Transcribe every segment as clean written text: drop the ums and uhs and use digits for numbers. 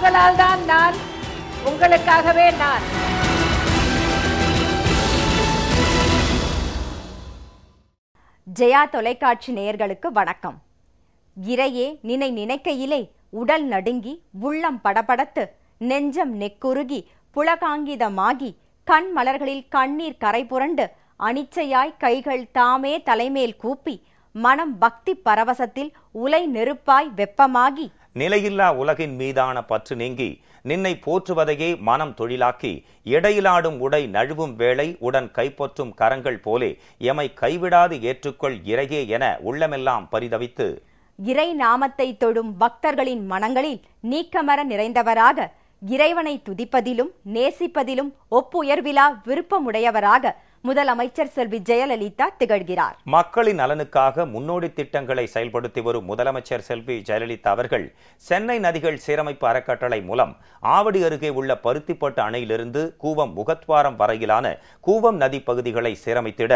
உங்களால் தான் நான், உங்களுக்காகவே நான். ஜெயா தொலைக்காட்சி நேயர்களுக்கு வணக்கம். இறையே நினை நினைக்கையிலே உடல் நடுங்கி உள்ளம் படபடத்து நெஞ்சம் நெக்குருகி புலகாங்கிதமாகி கண் மலர்களில் கண்ணீர் கரை புரண்டு அனிச்சையாய் கைகள் தாமே தலைமேல் கூப்பி மனம் பக்தி பரவசத்தில் உலை நெருப்பாய் வெப்பமாகி நிலையில்லா உலகின் மீதான பற்று நீங்கி நின்னை போற்றுவதையே மனம் தொழிலாக்கி இடையிலாடும் உடை நழுவும் வேளை உடன் கைப்பற்றும் கரங்கள் போலே எமை கைவிடாது ஏற்றுக்கொள் இறையே என உள்ளமெல்லாம் பரிதவித்து இறை நாமத்தை தொடும் பக்தர்களின் மனங்களில் நீக்கமர நிறைந்தவராக இறைவனை துதிப்பதிலும் நேசிப்பதிலும் ஒப்புயர்விலா விருப்பமுடையவராக முதலமைச்சர் செல்வி ஜெயலலிதா திகழ்கிறார். மக்களின் நலனுக்காக முன்னோடி திட்டங்களை செயல்படுத்தி வரும் முதலமைச்சர் செல்வி ஜெயலலிதா அவர்கள் சென்னை நதிகள் சீரமைப்பு அறக்கட்டளை மூலம் ஆவடி அருகே உள்ள பருத்திப்பட்டு அணையிலிருந்து கூவம் முகத்வாரம் வரையிலான கூவம் நதி பகுதிகளை சீரமைத்திட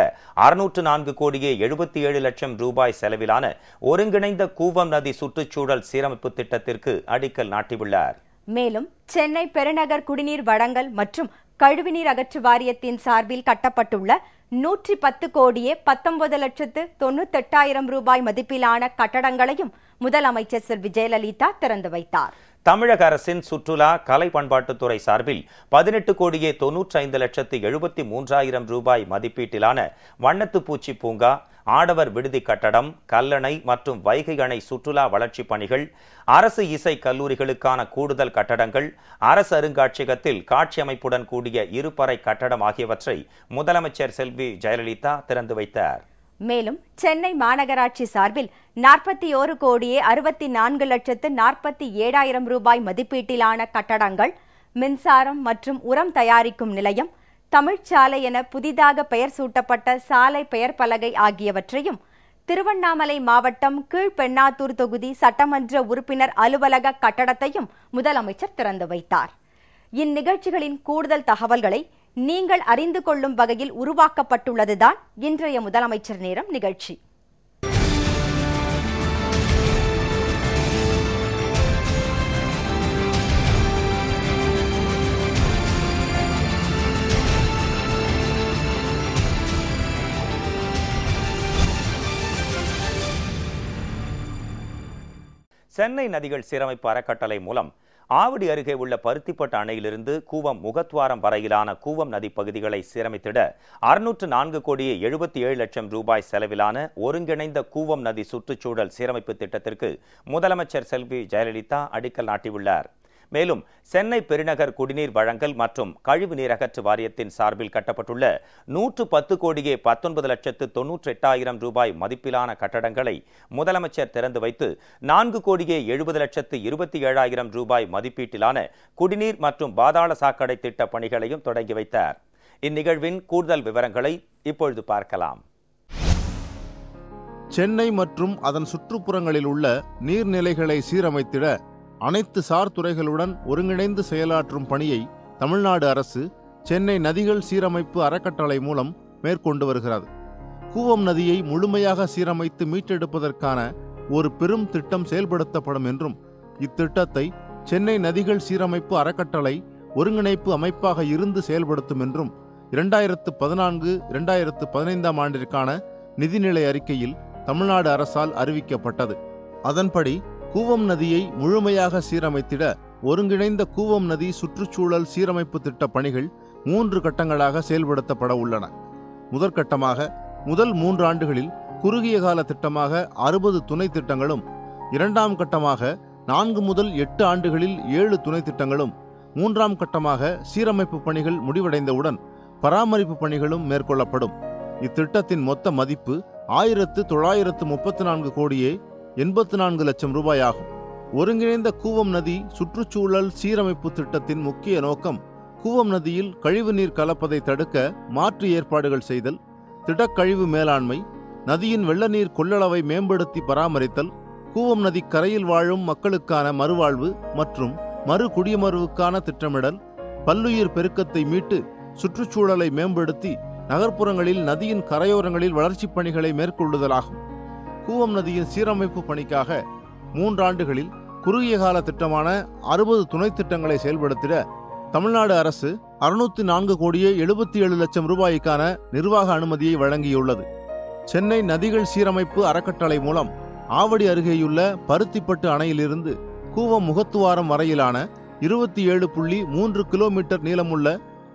604 கோடியே 77 லட்சம் ரூபாய் செலவிலான ஒருங்கிணைந்த கூவம் நதி சுற்றுச்சூழல் சீரமைப்பு திட்டத்திற்கு அடிக்கல் நாட்டியுள்ளார். மேலும் சென்னை பெருநகர் குடிநீர் வழங்கல் மற்றும் கழிவுநீர் அகற்று வாரியத்தின் சார்பில் கட்டப்பட்டுள்ள 110 கோடியே 19 லட்சத்து 98,000 ரூபாய் மதிப்பிலான கட்டடங்களையும் முதலமைச்சர் செல்வி ஜெயலலிதா திறந்து வைத்தார். தமிழக அரசின் சுற்றுலா கலை பண்பாட்டுத்துறை சார்பில் 18 கோடியே 95 லட்சத்து 73,000 ரூபாய் மதிப்பீட்டிலான வண்ணத்து பூச்சி பூங்கா, ஆடவர் விடுதி கட்டடம், கல்லணை மற்றும் வைகை அணை சுற்றுலா வளர்ச்சி பணிகள், அரசு இசை கல்லூரிகளுக்கான கூடுதல் கட்டடங்கள், அரசு அருங்காட்சியகத்தில் காட்சி அமைப்புடன் கூடிய இருபறை கட்டடம் ஆகியவற்றை முதலமைச்சர் செல்வி ஜெயலலிதா திறந்து வைத்தார். மேலும் சென்னை மாநகராட்சி சார்பில் 41 கோடியே 64 லட்சத்து 47,000 ரூபாய் மதிப்பீட்டிலான கட்டடங்கள், மின்சாரம் மற்றும் உரம் தயாரிக்கும் நிலையம், தமிழ்ச்சாலை என புதிதாக பெயர் சூட்டப்பட்ட சாலை பெயர் பலகை ஆகியவற்றையும் திருவண்ணாமலை மாவட்டம் கீழ்பெண்ணாத்தூர் தொகுதி சட்டமன்ற உறுப்பினர் அலுவலக கட்டடத்தையும் முதலமைச்சர் திறந்து வைத்தார். இந்நிகழ்ச்சிகளின் கூடுதல் தகவல்களை நீங்கள் அறிந்து கொள்ளும் வகையில் உருவாக்கப்பட்டுள்ளதுதான் இன்றைய முதலமைச்சர் நேரம் நிகழ்ச்சி. சென்னை நதிகள் சீரமைப்பு அறக்கட்டளை மூலம் ஆவடி அருகே உள்ள பருத்திப்பட்டு அணையிலிருந்து கூவம் முகத்வாரம் வரையிலான கூவம் நதி பகுதிகளை சீரமைத்திட 604 கோடியே 77 லட்சம் ரூபாய் செலவிலான ஒருங்கிணைந்த கூவம் நதி சுற்றுச்சூழல் சீரமைப்பு திட்டத்திற்கு முதலமைச்சர் செல்வி ஜெயலலிதா அடிக்கல் நாட்டியுள்ளார். மேலும் சென்னை பெருநகர் குடிநீர் வழங்கல் மற்றும் கழிவு நீர் அகற்று வாரியத்தின் சார்பில் கட்டப்பட்டுள்ள 110 கோடியே 19 லட்சத்து 98,000 ரூபாய் மதிப்பிலான கட்டடங்களை முதலமைச்சர் திறந்து வைத்து 4 கோடியே 70 லட்சத்து 27,000 ரூபாய் மதிப்பீட்டிலான குடிநீர் மற்றும் பாதாள சாக்கடை திட்ட பணிகளையும் தொடங்கி வைத்தார். இந்நிகழ்வின் கூடுதல் விவரங்களை இப்பொழுது பார்க்கலாம். சென்னை மற்றும் அதன் சுற்றுப்புறங்களில் உள்ள நீர்நிலைகளை சீரமைத்திட அனைத்து சார் துறைகளுடன் ஒருங்கிணைந்து செயலாற்றும் பணியை தமிழ்நாடு அரசு சென்னை நதிகள் சீரமைப்பு அறக்கட்டளை மூலம் மேற்கொண்டு வருகிறது. கூவம் நதியை முழுமையாக சீரமைத்து மீட்டெடுப்பதற்கான ஒரு பெரும் திட்டம் செயல்படுத்தப்படும் என்றும், இத்திட்டத்தை சென்னை நதிகள் சீரமைப்பு அறக்கட்டளை ஒருங்கிணைப்பு அமைப்பாக இருந்து செயல்படுத்தும் என்றும் 2014-2015 ஆண்டிற்கான நிதிநிலை அறிக்கையில் தமிழ்நாடு அரசால் அறிவிக்கப்பட்டது. அதன்படி கூவம் நதியை முழுமையாக சீரமைத்திட ஒருங்கிணைந்த கூவம் நதி சுற்றுச்சூழல் சீரமைப்பு திட்ட பணிகள் 3 கட்டங்களாக செயல்படுத்தப்பட உள்ளன. முதற்கட்டமாக முதல் 3 ஆண்டுகளில் குறுகிய கால திட்டமாக 60 துணை திட்டங்களும், 2ஆம் கட்டமாக 4 முதல் 8 ஆண்டுகளில் 7 துணை திட்டங்களும், 3ஆம் கட்டமாக சீரமைப்பு பணிகள் முடிவடைந்தவுடன் பராமரிப்பு பணிகளும் மேற்கொள்ளப்படும். இத்திட்டத்தின் மொத்த மதிப்பு 1934 கோடியே 84 லட்சம் ரூபாய் ஆகும். ஒருங்கிணைந்த கூவம் நதி சுற்றுச்சூழல் சீரமைப்பு திட்டத்தின் முக்கிய நோக்கம் கூவம் நதியில் கழிவுநீர் கலப்பதை தடுக்க மாற்று ஏற்பாடுகள் செய்தல், திடக்கழிவு மேலாண்மை, நதியின் வெள்ளநீர் கொள்ளளவை மேம்படுத்தி பராமரித்தல், கூவம் நதி கரையில் வாழும் மக்களுக்கான மறுவாழ்வு மற்றும் மறு குடியமர்வுக்கான திட்டமிடல், பல்லுயிர் பெருக்கத்தை மீட்டு சுற்றுச்சூழலை மேம்படுத்தி நகர்ப்புறங்களில் நதியின் கரையோரங்களில் வளர்ச்சிப் பணிகளை மேற்கொள்ளுதலாகும். கூவம் நதியின் சீரமைப்பு பணிக்காக 3 ஆண்டுகளில் குறுகிய கால திட்டமான 60 துணை திட்டங்களை செயல்படுத்திட தமிழ்நாடு அரசு 604 கோடியே 77 லட்சம் ரூபாய்க்கான நிர்வாக அனுமதியை வழங்கியுள்ளது. சென்னை நதிகள் சீரமைப்பு அறக்கட்டளை மூலம் ஆவடி அருகேயுள்ள பருத்திப்பட்டு அணையிலிருந்து கூவம் முகத்துவாரம் வரையிலான 27.3 கிலோமீட்டர் நீளமுள்ள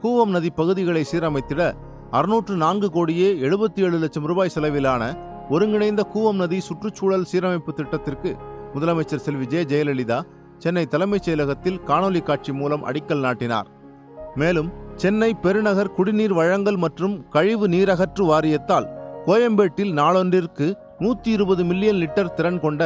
கூவம் நதி பகுதிகளை சீரமைத்திட 604 கோடியே 77 லட்சம் ரூபாய் செலவிலான ஒருங்கிணைந்த கூவம் நதி சுற்றுச்சூழல் சீரமைப்பு திட்டத்திற்கு முதலமைச்சர் செல்வி ஜெயலலிதா சென்னை தலைமைச் செயலகத்தில் காணொலி காட்சி மூலம் அடிக்கல் நாட்டினார். மேலும் சென்னை பெருநகர் குடிநீர் வழங்கல் மற்றும் கழிவு நீரகற்று வாரியத்தால் கோயம்பேட்டில் நாளொன்றிற்கு 120 மில்லியன் லிட்டர் திறன் கொண்ட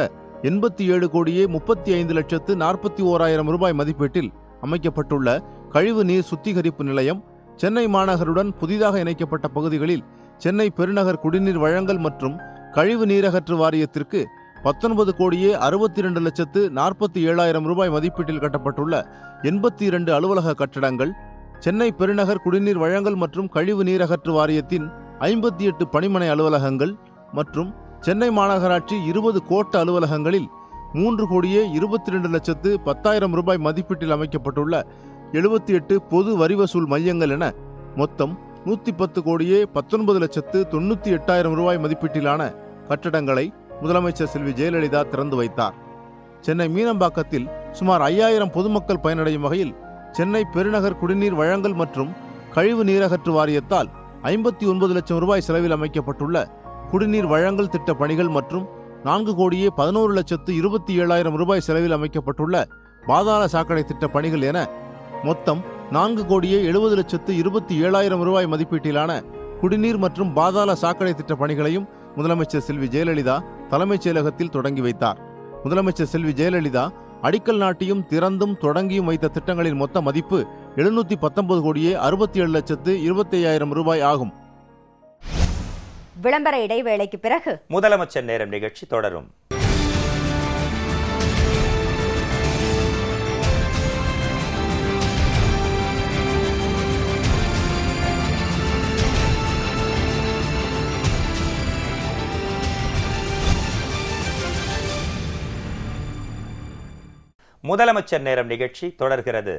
87 கோடியே 35 லட்சத்து 41,000 ரூபாய் மதிப்பீட்டில் அமைக்கப்பட்டுள்ள கழிவு நீர் சுத்திகரிப்பு நிலையம் சென்னை மாநகருடன் புதிதாக இணைக்கப்பட்ட பகுதிகளில் சென்னை பெருநகர் குடிநீர் வழங்கல் மற்றும் கழிவு நீரகற்று வாரியத்திற்கு 19 கோடியே 62 லட்சத்து 47,000 ரூபாய் மதிப்பீட்டில் கட்டப்பட்டுள்ள 82 அலுவலக கட்டடங்கள், சென்னை பெருநகர் குடிநீர் வழங்கல் மற்றும் கழிவு நீரகற்று வாரியத்தின் 58 பணிமனை அலுவலகங்கள் மற்றும் சென்னை மாநகராட்சி 20 கோட்ட அலுவலகங்களில் 3 கோடியே 22 லட்சத்து 10,000 ரூபாய் மதிப்பீட்டில் அமைக்கப்பட்டுள்ள 78 பொது வரி வசூல் மையங்கள் என மொத்தம் 110 கோடியே 19 லட்சத்து 98,000 ரூபாய் மதிப்பீட்டிலான கட்டடங்களை முதலமைச்சர் செல்வி ஜெயலலிதா திறந்து வைத்தார். சென்னை மீனம்பாக்கத்தில் சுமார் 5,000 பொதுமக்கள் பயனடையும் வகையில் சென்னை பெருநகர் குடிநீர் வழங்கல் மற்றும் கழிவு நீரகற்று வாரியத்தால் 59 லட்சம் ரூபாய் செலவில் அமைக்கப்பட்டுள்ள குடிநீர் வழங்கல் திட்ட பணிகள் மற்றும் 4 கோடியே 11 லட்சத்து 27,000 ரூபாய் செலவில் அமைக்கப்பட்டுள்ள பாதாள சாக்கடை திட்ட பணிகள் என மொத்தம் 4 கோடியே 70 லட்சத்து 27,000 ரூபாய் மதிப்பீட்டிலான குடிநீர் மற்றும் பாதாள சாக்கடை திட்ட பணிகளையும் முதலமைச்சர் செல்வி ஜெயலலிதா தலைமைச் செயலகத்தில் தொடங்கி வைத்தார். முதலமைச்சர் செல்வி ஜெயலலிதா அடிக்கல் நாட்டியும் திறந்தும் தொடங்கியும் வைத்த திட்டங்களின் மொத்த மதிப்பு 719 கோடியே 67 லட்சத்து 25,000 ரூபாய் ஆகும். விளம்பர இடைவேளைக்கு பிறகு முதலமைச்சர் நேரம் நிகழ்ச்சி தொடரும். முதலமைச்சர் நேரம் நிகழ்ச்சி தொடர்கிறது.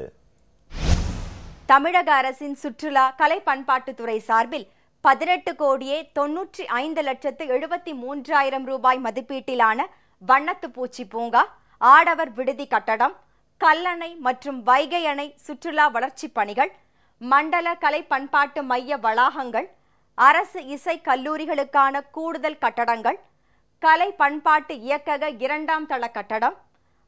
தமிழக அரசின் சுற்றுலா கலை பண்பாட்டுத்துறை சார்பில் 18 கோடியே 95 லட்சத்து 73,000 ரூபாய் மதிப்பீட்டிலான வண்ணத்து பூச்சி பூங்கா, ஆடவர் விடுதி கட்டடம், கல்லணை மற்றும் வைகை அணை சுற்றுலா வளர்ச்சி பணிகள், மண்டல கலை பண்பாட்டு மைய வளாகங்கள், அரசு இசை கல்லூரிகளுக்கான கூடுதல் கட்டடங்கள், கலை பண்பாட்டு இயக்கக 2ஆம் தள கட்டடம்,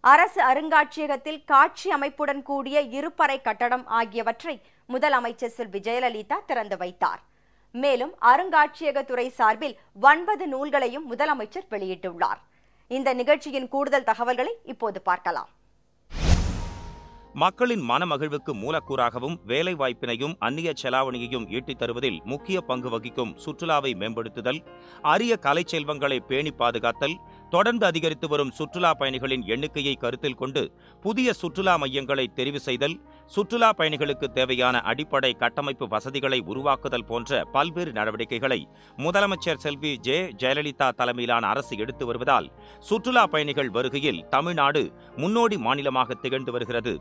அரசு அருங்காட்சியகத்தில் காட்சி அமைப்புடன் கூடிய இருப்பறை கட்டடம் ஆகியவற்றை முதலமைச்சர் செல்வி ஜெயலலிதா திறந்து வைத்தார். மேலும் அருங்காட்சியகத்துறை சார்பில் 9 நூல்களையும் முதலமைச்சர் வெளியிட்டுள்ளார். இந்த நிகழ்ச்சியின் கூடுதல் தகவல்களை இப்போது பார்க்கலாம். மக்களின் மனமகிழ்வுக்கு மூலக்கூறாகவும் வேலை வாய்ப்பினையும் அந்நிய செலாவணியையும் ஈட்டித் தருவதில் முக்கிய பங்கு வகிக்கும் சுற்றுலாவை மேம்படுத்துதல், அரிய கலை செல்வங்களை பேணி பாதுகாத்தல், தொடர்ந்து அதிகரித்து வரும் சுற்றுலா பயணிகளின் எண்ணிக்கையை கருத்தில் கொண்டு புதிய சுற்றுலா மையங்களை தெரிவு செய்தல், சுற்றுலா பயணிகளுக்கு தேவையான அடிப்படை கட்டமைப்பு வசதிகளை உருவாக்குதல் போன்ற பல்வேறு நடவடிக்கைகளை முதலமைச்சர் செல்வி ஜெயலலிதா தலைமையிலான அரசு எடுத்து வருவதால் சுற்றுலா பயணிகள் வருகையில் தமிழ்நாடு முன்னோடி மாநிலமாக திகழ்ந்து வருகிறது.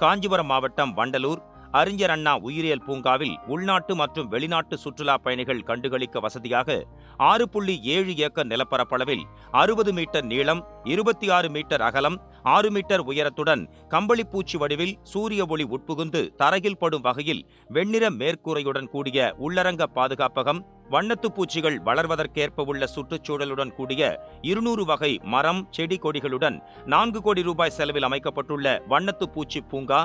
காஞ்சிபுரம் மாவட்டம் வண்டலூர் அறிஞர் அண்ணா உயிரியல் பூங்காவில் உள்நாட்டு மற்றும் வெளிநாட்டு சுற்றுலா பயணிகள் கண்டுகளிக்க வசதியாக 6.7 ஏக்கர் நிலப்பரப்பளவில் 60 மீட்டர் நீளம், 26 மீட்டர் அகலம், 6 மீட்டர் உயரத்துடன் கம்பளிப்பூச்சி வடிவில் சூரிய ஒளி உட்புகுந்து தரையில் படும் வகையில் வெண்ணிற மேற்கூரையுடன் கூடிய உள்ளரங்க பாதுகாப்பகம், வண்ணத்து பூச்சிகள் வளர்வதற்கேற்ப உள்ள சுற்றுச்சூழலுடன் கூடிய 200 வகை மரம் செடி கொடிகளுடன் 4 கோடி ரூபாய் செலவில் அமைக்கப்பட்டுள்ள வண்ணத்து பூச்சி பூங்கா,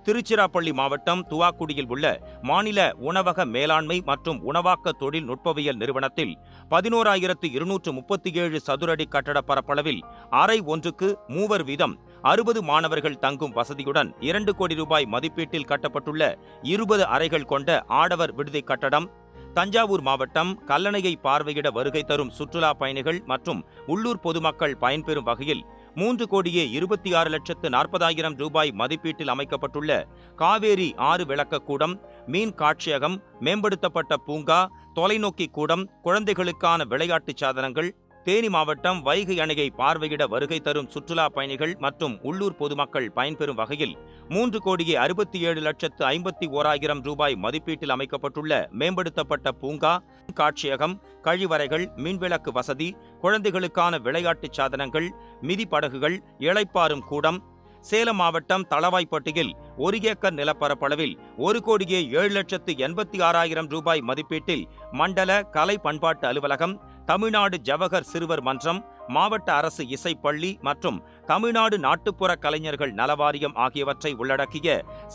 திருச்சிராப்பள்ளி மாவட்டம் துவாக்குடியில் உள்ள மாநில உணவக மேலாண்மை மற்றும் உணவாக்க தொழில்நுட்பவியல் நிறுவனத்தில் 11,237 சதுரடி கட்டட பரப்பளவில் அறை ஒன்றுக்கு 3 வீதம் 60 மாணவர்கள் தங்கும் வசதியுடன் 2 கோடி ரூபாய் மதிப்பீட்டில் கட்டப்பட்டுள்ள 20 அறைகள் கொண்ட ஆடவர் விடுதி கட்டடம், தஞ்சாவூர் மாவட்டம் கல்லணையை பார்வையிட வருகை தரும் சுற்றுலா பயணிகள் மற்றும் உள்ளூர் பொதுமக்கள் பயன்பெறும் வகையில் 3 கோடியே 26 லட்சத்து 40,000 ரூபாய் மதிப்பீட்டில் அமைக்கப்பட்டுள்ள காவேரி 6 விளக்கக்கூடம், மீன் காட்சியகம், மேம்படுத்தப்பட்ட பூங்கா, தொலைநோக்கி கூடம், குழந்தைகளுக்கான விளையாட்டுச் சாதனங்கள், தேனி மாவட்டம் வைகை அணையை பார்வையிட வருகை தரும் சுற்றுலா பயணிகள் மற்றும் உள்ளூர் பொதுமக்கள் பயன்பெறும் வகையில் 3,67,51,000 ரூபாய் மதிப்பீட்டில் அமைக்கப்பட்டுள்ள மேம்படுத்தப்பட்ட பூங்கா, காட்சியகம், கழிவறைகள், மின்விளக்கு வசதி, குழந்தைகளுக்கான விளையாட்டுச் சாதனங்கள், மிதிப்படகுகள், இளைப்பாறும் கூடம், சேலம் மாவட்டம் தளவாய்ப்பட்டியில் 1 ஏக்கர் நிலப்பரப்பளவில் 1,07,86,000 ரூபாய் மதிப்பீட்டில் மண்டல கலை பண்பாட்டு அலுவலகம், தமிழ்நாடு ஜவஹர் சிறுவர் மன்றம், மாவட்ட அரசு இசைப்பள்ளி மற்றும் தமிழ்நாடு நாட்டுப்புற கலைஞர்கள் நலவாரியம் ஆகியவற்றை உள்ளடக்கிய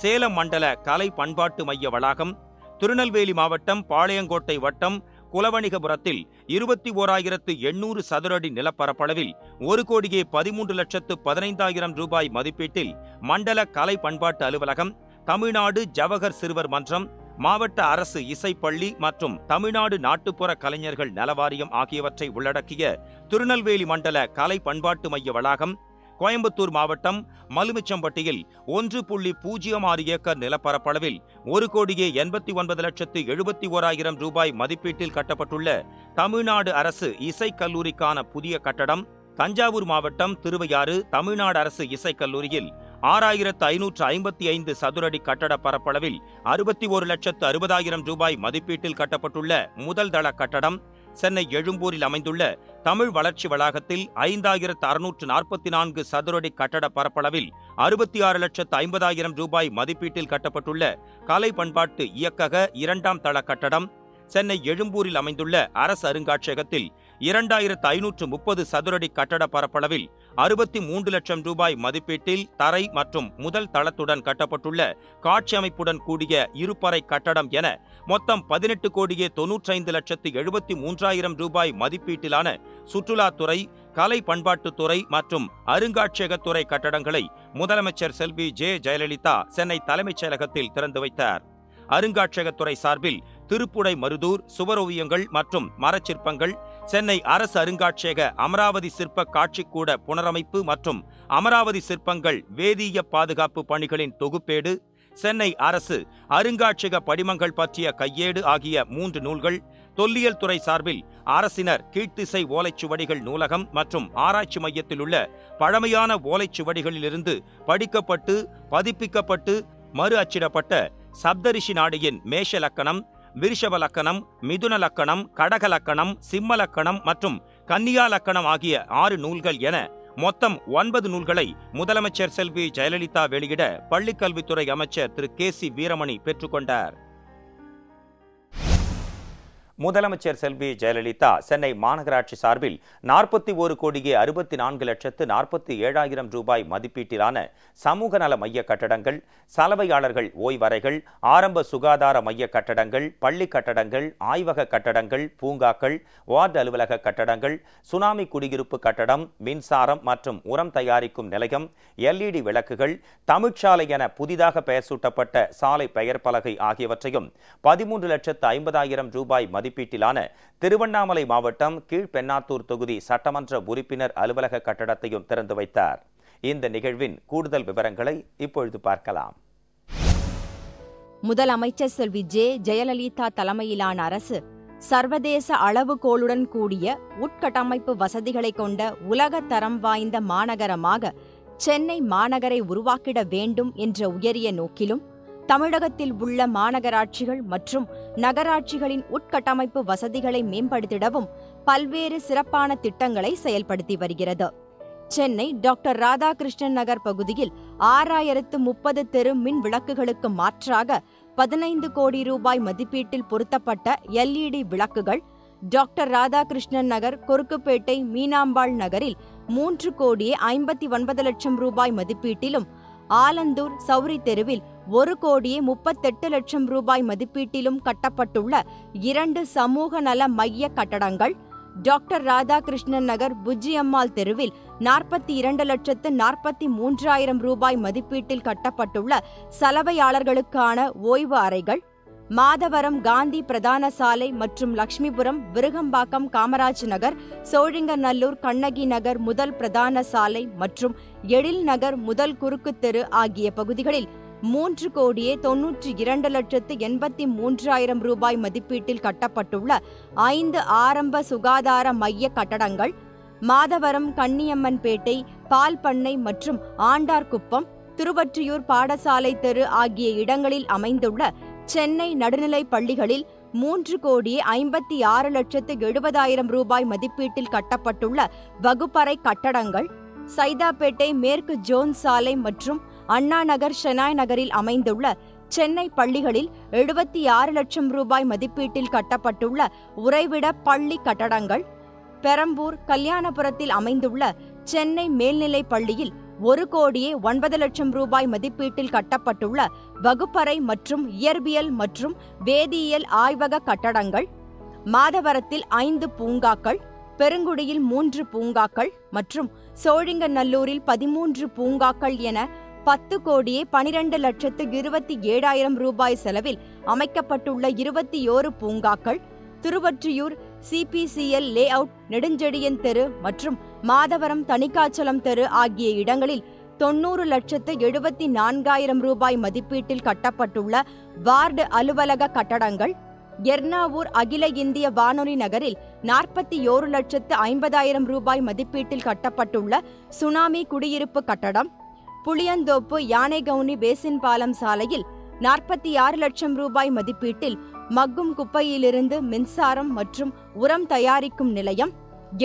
சேலம் மண்டல கலை பண்பாட்டு மைய வளாகம், திருநெல்வேலி மாவட்டம் பாளையங்கோட்டை வட்டம் குலவணிகபுரத்தில் 21,800 சதுர அடி நிலப்பரப்பளவில் 1,13,15,000 ரூபாய் மதிப்பீட்டில் மண்டல கலை பண்பாட்டு அலுவலகம், தமிழ்நாடு ஜவஹர் சிறுவர் மன்றம், மாவட்ட அரசு இசைப்பள்ளி மற்றும் தமிழ்நாடு நாட்டுப்புற கலைஞர்கள் நலவாரியம் ஆகியவற்றை உள்ளடக்கிய திருநெல்வேலி மண்டல கலை பண்பாட்டு மைய வளாகம், கோயம்புத்தூர் மாவட்டம் மலுமிச்சம்பட்டியில் 1.06 ஏக்கர் நிலப்பரப்பளவில் 1,89,71,000 ரூபாய் மதிப்பீட்டில் கட்டப்பட்டுள்ள தமிழ்நாடு அரசு இசைக்கல்லூரிக்கான புதிய கட்டடம், தஞ்சாவூர் மாவட்டம் திருவையாறு தமிழ்நாடு அரசு இசைக்கல்லூரியில் 6,555 சதுர அடி கட்டட பரப்பளவில் 61,60,000 ரூபாய் மதிப்பீட்டில் கட்டப்பட்டுள்ள முதல் தள கட்டடம், சென்னை எழும்பூரில் அமைந்துள்ள தமிழ் வளர்ச்சி வளாகத்தில் 5,644 சதுர அடி கட்டட பரப்பளவில் 66,50,000 ரூபாய் மதிப்பீட்டில் கட்டப்பட்டுள்ள கலை பண்பாட்டு இயக்கக 2ஆம் தள கட்டடம், சென்னை எழும்பூரில் அமைந்துள்ள அரசு அருங்காட்சியகத்தில் 2,530 சதுர அடி கட்டட பரப்பளவில் 63 லட்சம் ரூபாய் மதிப்பீட்டில் தரை மற்றும் முதல் தளத்துடன் கட்டப்பட்டுள்ள காட்சி அமைப்புடன் கூடிய இருப்பறை கட்டடம் என மொத்தம் 18,95,73,000 ரூபாய் மதிப்பீட்டிலான சுற்றுலாத்துறை, கலை பண்பாட்டுத்துறை மற்றும் அருங்காட்சியகத்துறை கட்டடங்களை முதலமைச்சர் செல்வி ஜெயலலிதா சென்னை தலைமைச் செயலகத்தில் திறந்து வைத்தார். அருங்காட்சியகத்துறை சார்பில் திருப்புடை மருதூர் சுவரோவியங்கள் மற்றும் மரச்சிற்பங்கள், சென்னை அரசு அருங்காட்சியக அமராவதி சிற்ப காட்சிக்கூட புனரமைப்பு மற்றும் அமராவதி சிற்பங்கள் வேதியிய பாதுகாப்பு பணிகளின் தொகுப்பேடு, சென்னை அரசு அருங்காட்சியக படிமங்கள் பற்றிய கையேடு ஆகிய 3 நூல்கள், தொல்லியல் துறை சார்பில் அரசினர் கீழ்த்திசை ஓலைச்சுவடிகள் நூலகம் மற்றும் ஆராய்ச்சி மையத்தில் உள்ள பழமையான ஓலைச்சுவடிகளிலிருந்து படிக்கப்பட்டு பதிப்பிக்கப்பட்டு மறு அச்சிடப்பட்ட சப்தரிஷி நாடியின் மேஷ லக்கணம், விருஷப லக்கணம், மிதுன லக்கணம், கடக லக்கணம், சிம்ம லக்கணம் மற்றும் கன்னியா லக்கணம் ஆகிய 6 நூல்கள் என மொத்தம் 9 நூல்களை முதலமைச்சர் செல்வி ஜெயலலிதா வெளியிட பள்ளிக்கல்வித்துறை அமைச்சர் திரு கே.சி. வீரமணி பெற்றுக்கொண்டார். முதலமைச்சர் செல்வி ஜெயலலிதா சென்னை மாநகராட்சி சார்பில் 41,64,47,000 ரூபாய் மதிப்பீட்டிலான சமூக நல மைய கட்டடங்கள், சலவையாளர்கள் ஓய்வறைகள், ஆரம்ப சுகாதார மைய கட்டடங்கள், பள்ளி கட்டடங்கள், ஆய்வக கட்டடங்கள், பூங்காக்கள், வார்டு அலுவலக கட்டடங்கள், சுனாமி குடியிருப்பு கட்டடம், மின்சாரம் மற்றும் உரம் தயாரிக்கும் நிலையம், LED விளக்குகள், தமிழ்ச்சாலை என புதிதாக பெயர் சூட்டப்பட்ட சாலை பெயர் பலகை ஆகியவற்றையும் 13,50,000 ரூபாய் மதிப்பீட்டிலான திருவண்ணாமலை மாவட்டம் கீழ்பெண்ணாத்தூர் தொகுதி சட்டமன்ற உறுப்பினர் அலுவலக கட்டடத்தையும் திறந்து வைத்தார். இந்த நிகழ்வின் கூடுதல் விவரங்களை இப்பொழுது பார்க்கலாம். முதலமைச்சர் செல்வி ஜெயலலிதா தலைமையிலான அரசு சர்வதேச அளவுகோலுடன் கூடிய உட்கட்டமைப்பு வசதிகளை கொண்ட உலக தரம் வாய்ந்த மாநகரமாக சென்னை மாநகரை உருவாக்கிட வேண்டும் என்ற உயரிய நோக்கிலும் தமிழகத்தில் உள்ள மாநகராட்சிகள் மற்றும் நகராட்சிகளின் உட்கட்டமைப்பு வசதிகளை மேம்படுத்திடவும் பல்வேறு சிறப்பான திட்டங்களை செயல்படுத்தி வருகிறது. சென்னை டாக்டர் ராதாகிருஷ்ணன் நகர் பகுதியில் 6,030 தெரு மின் விளக்குகளுக்கு மாற்றாக 15 கோடி ரூபாய் மதிப்பீட்டில் பொருத்தப்பட்ட LED விளக்குகள், டாக்டர் ராதாகிருஷ்ணன் நகர், கொருக்குப்பேட்டை, மீனாம்பாள் நகரில் 3,59 லட்சம் ரூபாய் மதிப்பீட்டிலும், ஆலந்தூர் சௌரி தெருவில் 1,38 லட்சம் ரூபாய் மதிப்பீட்டிலும் கட்டப்பட்டுள்ள 2 சமூக நல மைய கட்டடங்கள், டாக்டர் ராதாகிருஷ்ணன் நகர் புஜ்ஜியம்மாள் தெருவில் 42,43,000 ரூபாய் மதிப்பீட்டில் கட்டப்பட்டுள்ள சலவையாளர்களுக்கான ஓய்வு அறைகள், மாதவரம் காந்தி பிரதான சாலை மற்றும் லட்சுமிபுரம், விருகம்பாக்கம், காமராஜ் நகர், சோழிங்கநல்லூர், கண்ணகி நகர் முதல் பிரதான சாலை மற்றும் எழில் நகர் முதல் குறுக்கு தெரு ஆகிய பகுதிகளில் 3,92,83,000 ரூபாய் மதிப்பீட்டில் கட்டப்பட்டுள்ள 5 ஆரம்ப சுகாதார மைய கட்டடங்கள் மாதவரம், கன்னியம்மன்பேட்டை, பால்பண்ணை மற்றும் ஆண்டார்குப்பம், திருவொற்றியூர் பாடசாலை தெரு ஆகிய இடங்களில் அமைந்துள்ள சென்னை நடுநிலைப் பள்ளிகளில் 3,56,70,000 ரூபாய் மதிப்பீட்டில் கட்டப்பட்டுள்ள வகுப்பறை கட்டடங்கள், சைதாப்பேட்டை மேற்கு ஜோன் சாலை மற்றும் அண்ணாநகர், ஷெனாய் நகரில் அமைந்துள்ள சென்னை பள்ளிகளில் 76 லட்சம் ரூபாய் மதிப்பீட்டில் கட்டப்பட்டுள்ள உறைவிட பள்ளி கட்டடங்கள், பெரம்பூர், கல்யாணபுரத்தில் அமைந்துள்ள சென்னை மேல்நிலைப் பள்ளியில் 1,09,00,000 ரூபாய் மதிப்பீட்டில் கட்டப்பட்டுள்ள வகுப்பறை மற்றும் இயற்பியல் மற்றும் வேதியியல் ஆய்வக கட்டடங்கள், மாதவரத்தில் 5 பூங்காக்கள், பெருங்குடியில் 3 பூங்காக்கள் மற்றும் சோழிங்கநல்லூரில் 13 பூங்காக்கள் என 10,12,27,000 ரூபாய் செலவில் அமைக்கப்பட்டுள்ள 21 பூங்காக்கள், Thiruvottiyur CPCL lay out, Nedunchezhiyan தெரு மற்றும் மாதவரம் தணிக்காச்சலம் தெரு ஆகிய இடங்களில் 90,74,000 ரூபாய் மதிப்பீட்டில் கட்டப்பட்டுள்ள வார்டு அலுவலக கட்டடங்கள், எர்ணாவூர் அகில இந்திய வானொலி நகரில் 41,50,000 ரூபாய் மதிப்பீட்டில் கட்டப்பட்டுள்ள சுனாமி குடியிருப்பு கட்டடம், புளியந்தோப்பு யானைகவுனி பேசின் பாலம் சாலையில் 46 லட்சம் ரூபாய் மதிப்பீட்டில் மக்கும் குப்பையிலிருந்து மின்சாரம் மற்றும் உரம் தயாரிக்கும் நிலையம்,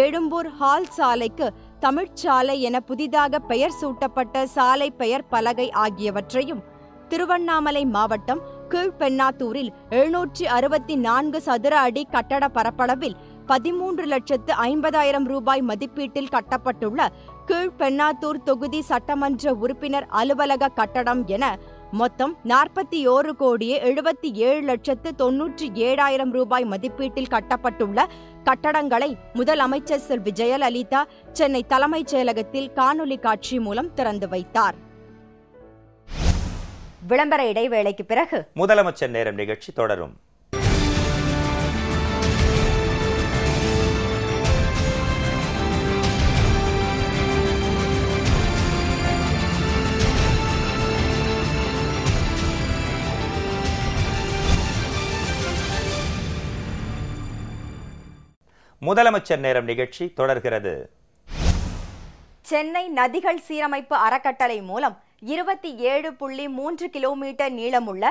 எழும்பூர் ஹால் சாலைக்கு தமிழ்ச்சாலை என புதிதாக பெயர் சூட்டப்பட்ட சாலை பெயர் பலகை ஆகியவற்றையும், திருவண்ணாமலை மாவட்டம் கீழ்பெண்ணாத்தூரில் 764 சதுர அடி கட்டட பரப்பளவில் 13,50,000 ரூபாய் மதிப்பீட்டில் கட்டப்பட்டுள்ள கீழ்பெண்ணாத்தூர் தொகுதி சட்டமன்ற உறுப்பினர் அலுவலக கட்டடம் என மொத்தம் 41,77,97,000 ரூபாய் மதிப்பீட்டில் கட்டப்பட்டுள்ள கட்டடங்களை முதலமைச்சர் செல்வி ஜெயலலிதா சென்னை தலைமைச் செயலகத்தில் காணொலி காட்சி மூலம் திறந்து வைத்தார். விளம்பர இடைவேளைக்கு பிறகு முதலமைச்சர் நேரம் நிகழ்ச்சி தொடரும். முதலமைச்சர் நேரம் நிகழ்ச்சி தொடர்கிறது. சென்னை நதிகள் சீரமைப்பு அறக்கட்டளை மூலம் 27.3 கிலோமீட்டர் நீளமுள்ள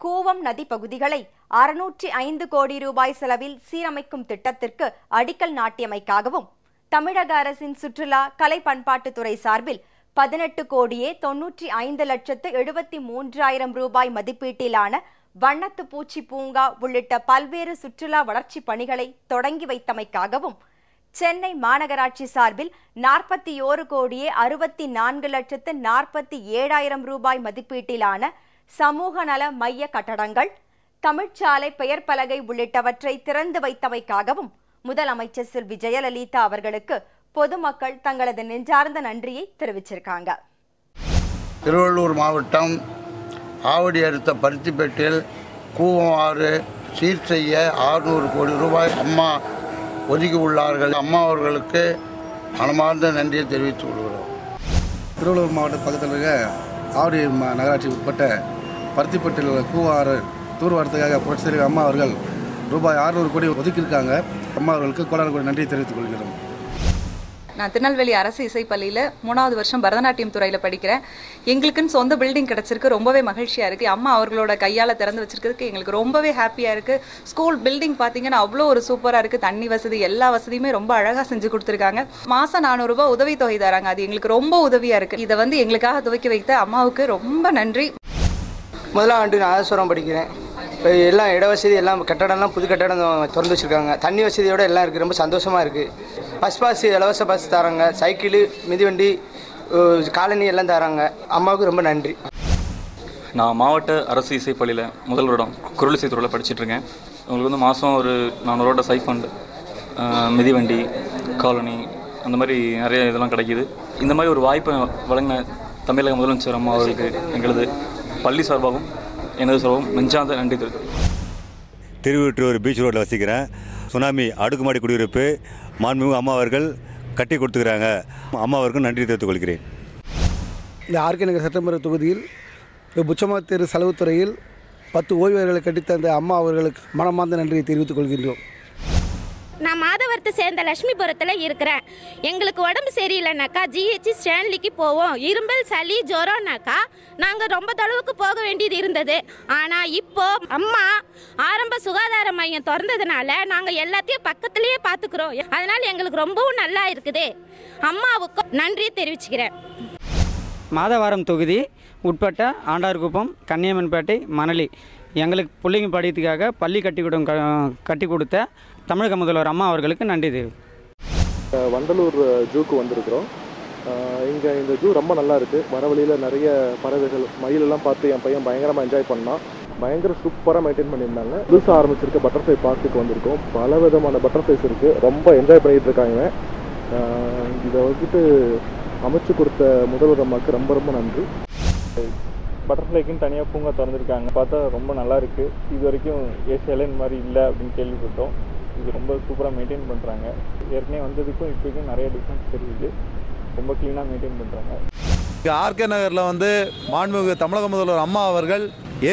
கூவம் நதி பகுதிகளை 605 கோடி ரூபாய் செலவில் சீரமைக்கும் திட்டத்திற்கு அடிக்கல் நாட்டியமைக்காகவும், தமிழக அரசின் சுற்றுலா கலை பண்பாட்டுத்துறை சார்பில் 18,95,73,000 ரூபாய் மதிப்பீட்டிலான வண்ணத்து பூச்சி பூங்கா உள்ளிட்ட பல்வேறு சுற்றுலா வளர்ச்சி பணிகளை தொடங்கி வைத்தமைக்காகவும், சென்னை மாநகராட்சி சார்பில் 41,64,47,000 ரூபாய் மதிப்பீட்டிலான சமூக நல மைய கட்டடங்கள், தமிழ்ச்சாலை பெயர் பலகை உள்ளிட்டவற்றை திறந்து வைத்தமைக்காகவும் முதலமைச்சர் செல்வி ஜெயலலிதா அவர்களுக்கு பொதுமக்கள் தங்களது நெஞ்சார்ந்த நன்றியை தெரிவிச்சிருக்காங்க. திருவள்ளூர் மாவட்டம் ஆவடி அடுத்த பருத்திப்பேட்டில் கூவம் ஆறு சீர் செய்ய 600 கோடி ரூபாய் அம்மா ஒதுக்கி உள்ளார்கள். அம்மா அவர்களுக்கு மனமார்ந்த நன்றியை தெரிவித்துக் கொள்கிறோம். திருவள்ளூர் மாவட்ட பக்கத்தில் இருக்க ஆவடி நகராட்சி உட்பட்ட பருத்திப்பேட்டில் கூவம் ஆறு தூர்வாரத்துக்காக புரட்சித்தலைவர் அம்மா அவர்கள் ரூபாய் 600 கோடி ஒதுக்கியிருக்காங்க. அம்மா அவர்களுக்கு கோடான கோடி நன்றியை தெரிவித்துக் கொள்கிறோம். நான் திருநெல்வேலி அரசு இசைப்பள்ளியில் 3வது வருஷம் பரதநாட்டியம் துறையில் படிக்கிறேன். எங்களுக்குன்னு சொந்த பில்டிங் கிடச்சிருக்கு, ரொம்பவே மகிழ்ச்சியாக இருக்குது. அம்மா அவர்களோட கையால் திறந்து வச்சிருக்கிறதுக்கு எங்களுக்கு ரொம்பவே ஹாப்பியாக இருக்குது. ஸ்கூல் பில்டிங் பார்த்தீங்கன்னா அவ்வளோ ஒரு சூப்பராக இருக்குது. தண்ணி வசதி எல்லா வசதியுமே ரொம்ப அழகாக செஞ்சு கொடுத்துருக்காங்க. மாதம் 400 ரூபாய் உதவித்தொகை தராங்க. அது எங்களுக்கு ரொம்ப உதவியாக இருக்குது. இதை எங்களுக்காக துவக்கி வைத்த அம்மாவுக்கு ரொம்ப நன்றி. முதலாம் ஆண்டு நான் ஆதேஸ்வரம் படிக்கிறேன். இப்போ எல்லாம் இட வசதி எல்லாம் கட்டடம்லாம் புது கட்டடம் திறந்து வச்சுருக்காங்க. தண்ணி வசதியோடு எல்லாம் இருக்குது. ரொம்ப சந்தோஷமாக இருக்குது. பஸ் இலவச பஸ் தராங்க. சைக்கிள், மிதிவண்டி, காலனி எல்லாம் தராங்க. அம்மாவுக்கு ரொம்ப நன்றி. நான் மாவட்ட அரசு இசைப்பள்ளியில் முதல் வருடம் குரல் இசைத்துறையில் படிச்சுட்ருக்கேன். உங்களுக்கு மாதம் ஒரு 400 ரூபா சைஃபண்ட், மிதிவண்டி, காலனி அந்த மாதிரி நிறைய இதெல்லாம் கிடைக்கிது. இந்த மாதிரி ஒரு வாய்ப்பை வழங்கின தமிழக முதலமைச்சர் அம்மா அவர்களுக்கு எங்களது பள்ளி சார்பாகவும் எனது சார்பாகவும் நெஞ்சார்ந்த நன்றி தெரிவித்துள்ளேன். திருவொற்றியூர் பீச் ரோட்டில் வசிக்கிறேன். சுனாமி அடுக்குமாடி குடியிருப்பு மாண்புமிகு அம்மா அவர்கள் கட்டி கொடுத்துக்கிறாங்க. அம்மா அவருக்கும் நன்றி தெரிவித்துக் கொள்கிறேன். இந்த ஆர்கே நகர் சட்டமன்ற தொகுதியில் புச்சமத்தேரு செலவுத்துறையில் 10 ஓய்வர்களை கட்டித்தந்த அம்மா அவர்களுக்கு மனமார்ந்த நன்றியை தெரிவித்துக் கொள்கின்றோம். நான் மாதவரத்தை சேர்ந்த லட்சுமிபுரத்தில் இருக்கிறேன். எங்களுக்கு உடம்பு சரியில்லைனாக்கா ஜிஹெச் ஸ்டான்லிக்கு போவோம். இரும்பல், சளி, ஜுரம்னாக்கா நாங்கள் ரொம்ப தொலைவுக்கு போக வேண்டியது இருந்தது. ஆனால் இப்போ அம்மா ஆரம்ப சுகாதார மையம் திறந்ததுனால நாங்கள் எல்லாத்தையும் பக்கத்துலேயே பார்த்துக்கிறோம். அதனால் எங்களுக்கு ரொம்பவும் நல்லா இருக்குது. அம்மாவுக்கு நன்றியை தெரிவிச்சுக்கிறேன். மாதவரம் தொகுதி உட்பட்ட ஆண்டார்குப்பம், கன்னியம்மன்பேட்டை, மணலி எங்களுக்கு பிள்ளைங்க படிக்கிறதுக்காக பள்ளி கட்டி கொடுத்த தமிழக முதல்வர் அம்மா அவர்களுக்கு நன்றி தெரிவி. வண்டலூர் ஜூக்கு வந்திருக்கிறோம். இங்கே இந்த ஜூ ரொம்ப நல்லா இருக்குது. வர வழியில் நிறைய பறவைகள், மயிலெல்லாம் பார்த்து என் பையன் பயங்கரமாக என்ஜாய் பண்ணான். பயங்கர சூப்பராக மெயின்டைன் பண்ணியிருந்தாங்க. புதுசாக ஆரம்பிச்சிருக்க பட்டர்ஃப்ளை பார்க்குக்கு வந்திருக்கோம். பல விதமான பட்டர்ஃப்ளைஸ் இருக்குது. ரொம்ப என்ஜாய் பண்ணிகிட்டு இருக்காங்க. இதை வந்துட்டு அமைச்சு கொடுத்த முதல்வர் அம்மாவுக்கு ரொம்ப ரொம்ப நன்றி. பட்டர்ஃப்ளைக்குன்னு தனியாக பூங்கா திறந்துருக்காங்க. பார்த்தா ரொம்ப நல்லா இருக்குது. இது வரைக்கும் ஏசியாவில் இந்த மாதிரி இல்லை அப்படின்னு கேள்விப்பட்டோம். இது ரொம்ப சூப்பராக மெயின்டைன் பண்ணுறாங்க. ஏற்கனவே வந்ததுக்கும் இப்போக்கும் நிறைய டிஃப்ரென்ஸ் தெரியுது. ரொம்ப க்ளீனாக மெயின்டைன் பண்ணுறாங்க. இங்கே ஆர்கே நகரில் வந்து மாண்புமிகு தமிழக முதல்வர் அம்மா அவர்கள்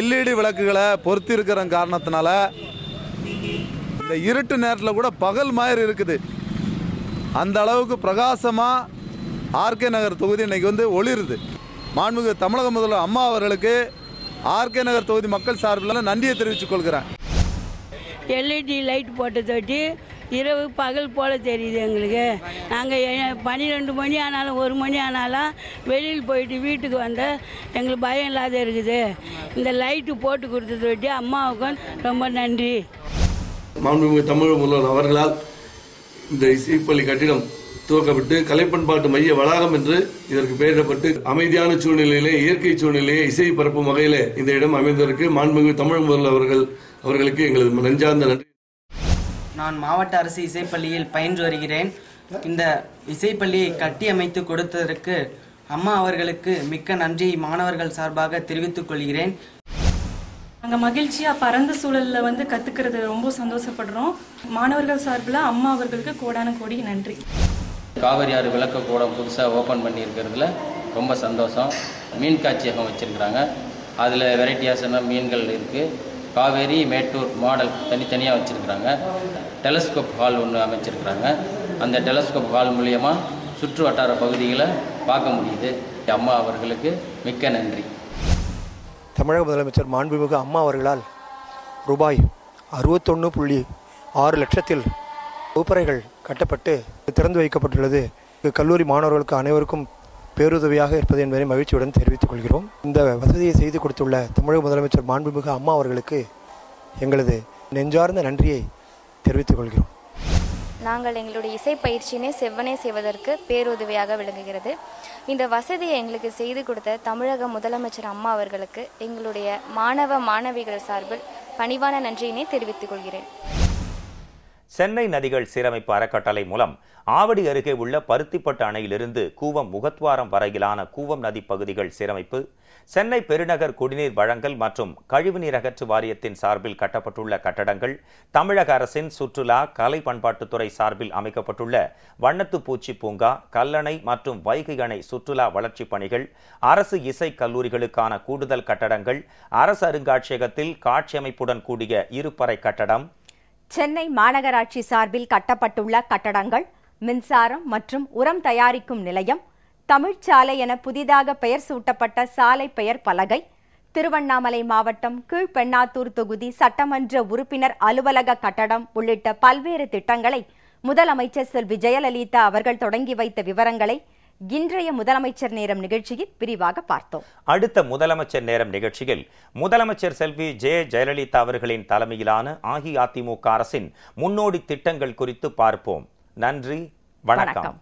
LED விளக்குகளை பொருத்தி இருக்கிற காரணத்தினால இந்த இருட்டு நேரத்தில் கூட பகல் மாதிரி இருக்குது. அந்த அளவுக்கு பிரகாசமாக ஆர்கே நகர் தொகுதி இன்னைக்கு வந்து ஒளிருது. மாண்புமிகு தமிழக முதல்வர் அம்மா அவர்களுக்கு ஆர்கே நகர் தொகுதி மக்கள் சார்பில் நன்றியை தெரிவித்துக் கொள்கிறேன். LED லைட் போட்டு தொட்டி இரவு பகல் போல் தெரியுது எங்களுக்கு. நாங்கள் 12 மணி ஆனாலும் 1 மணி ஆனாலும் வெளியில் போயிட்டு வீட்டுக்கு வந்தால் எங்களுக்கு பயம் இல்லாத இருக்குது. இந்த லைட்டு போட்டு கொடுத்து தொட்டி அம்மாவுக்கும் ரொம்ப நன்றி. மாண்புமிகு தமிழக முதல்வர் அவர்களால் இந்த இசைப்பள்ளி கட்டிடம் துவக்கப்பட்டு கலைப்பண்பாட்டு மைய வளாகம் என்று இதற்கு பெயரிடப்பட்டு அமைதியான சூழ்நிலையிலே, இயற்கை சூழ்நிலையை இசை பரப்பும் வகையில் இந்த இடம் அமைந்திருக்கு. மாண்புமிகு தமிழக முதல்வர் அவர்களுக்கு எங்களது நெஞ்சார்ந்த நன்றி. நான் மாவட்ட அரசு இசைப்பள்ளியில் பயின்று வருகிறேன். இந்த இசைப்பள்ளியை கட்டி அமைத்து கொடுத்ததற்கு அம்மா அவர்களுக்கு மிக்க நன்றி மாணவர்கள் சார்பாக தெரிவித்துக் கொள்கிறேன். நாங்கள் மகிழ்ச்சியாக பரந்த சூழலில் வந்து கற்றுக்கிறது ரொம்ப சந்தோஷப்படுறோம். மாணவர்கள் சார்பில் அம்மா அவர்களுக்கு கோடான கோடி நன்றி. காவிரி ஆறு விளக்க கூடம் புதுசாக ஓப்பன் பண்ணியிருக்கிறதுல ரொம்ப சந்தோஷம். மீன் காட்சியகம் வச்சுருக்குறாங்க. அதில் வெரைட்டியாஸான மீன்கள் இருக்குது. காவேரி, மேட்டூர் மாடல் தனித்தனியாக வச்சுருக்குறாங்க. டெலஸ்கோப் ஹால் ஒன்று அமைச்சிருக்கிறாங்க. அந்த டெலஸ்கோப் ஹால் மூலியமாக சுற்று வட்டார பகுதிகளை பார்க்க முடியுது. அம்மா அவர்களுக்கு மிக்க நன்றி. தமிழக முதலமைச்சர் மாண்புமிகு அம்மா அவர்களால் ரூபாய் 61.6 லட்சத்தில் வகுப்பறைகள் கட்டப்பட்டு திறந்து வைக்கப்பட்டுள்ளது. கல்லூரி மாணவர்களுக்கு அனைவருக்கும் பேருதவியாக இருப்பது என்பதை மகிழ்ச்சியுடன் தெரிவித்துக் கொள்கிறோம். இந்த வசதியை செய்து கொடுத்துள்ள தமிழக முதலமைச்சர் மாண்புமிகு அம்மா அவர்களுக்கு எங்களது நெஞ்சார்ந்த நன்றியை தெரிவித்துக் கொள்கிறோம். நாங்கள் எங்களுடைய இசை பயிற்சியினை செவ்வனே செய்வதற்கு பேருதவியாக விளங்குகிறது. இந்த வசதியை எங்களுக்கு செய்து கொடுத்த தமிழக முதலமைச்சர் அம்மா அவர்களுக்கு எங்களுடைய மாணவ மாணவிகள் சார்பில் பணிவான நன்றியினை தெரிவித்துக் கொள்கிறேன். சென்னை நதிகள் சீரமைப்பு அறக்கட்டளை மூலம் ஆவடி அருகே உள்ள பருத்திப்பட்டு அணையிலிருந்து கூவம் முகத்வாரம் வரையிலான கூவம் நதி பகுதிகள் சீரமைப்பு, சென்னை பெருநகர் குடிநீர் வழங்கல் மற்றும் கழிவுநீர் அகற்று வாரியத்தின் சார்பில் கட்டப்பட்டுள்ள கட்டடங்கள், தமிழக அரசின் சுற்றுலா கலை பண்பாட்டுத்துறை சார்பில் அமைக்கப்பட்டுள்ள வண்ணத்து பூச்சி பூங்கா, கல்லணை மற்றும் வைகை அணை சுற்றுலா வளர்ச்சிப் பணிகள், அரசு இசை கல்லூரிகளுக்கான கூடுதல் கட்டடங்கள், அரசு அருங்காட்சியகத்தில் காட்சியமைப்புடன் கூடிய இருப்பறை கட்டடம், சென்னை மாநகராட்சி சார்பில் கட்டப்பட்டுள்ள கட்டடங்கள், மின்சாரம் மற்றும் உரம் தயாரிக்கும் நிலையம், தமிழ்ச்சாலை என புதிதாக பெயர் சூட்டப்பட்ட சாலை பெயர் பலகை, திருவண்ணாமலை மாவட்டம் கீழ்பெண்ணாத்தூர் தொகுதி சட்டமன்ற உறுப்பினர் அலுவலக கட்டடம் உள்ளிட்ட பல்வேறு திட்டங்களை முதலமைச்சர் செல்வி ஜெயலலிதா அவர்கள் தொடங்கி வைத்த விவரங்களை இன்றைய முதலமைச்சர் நேரம் நிகழ்ச்சியில் விரிவாக பார்த்தோம். அடுத்த முதலமைச்சர் நேரம் நிகழ்ச்சியில் முதலமைச்சர் செல்வி ஜெயலலிதா அவர்களின் தலைமையிலான அஇஅதிமுக அரசின் முன்னோடி திட்டங்கள் குறித்து பார்ப்போம். நன்றி, வணக்கம்.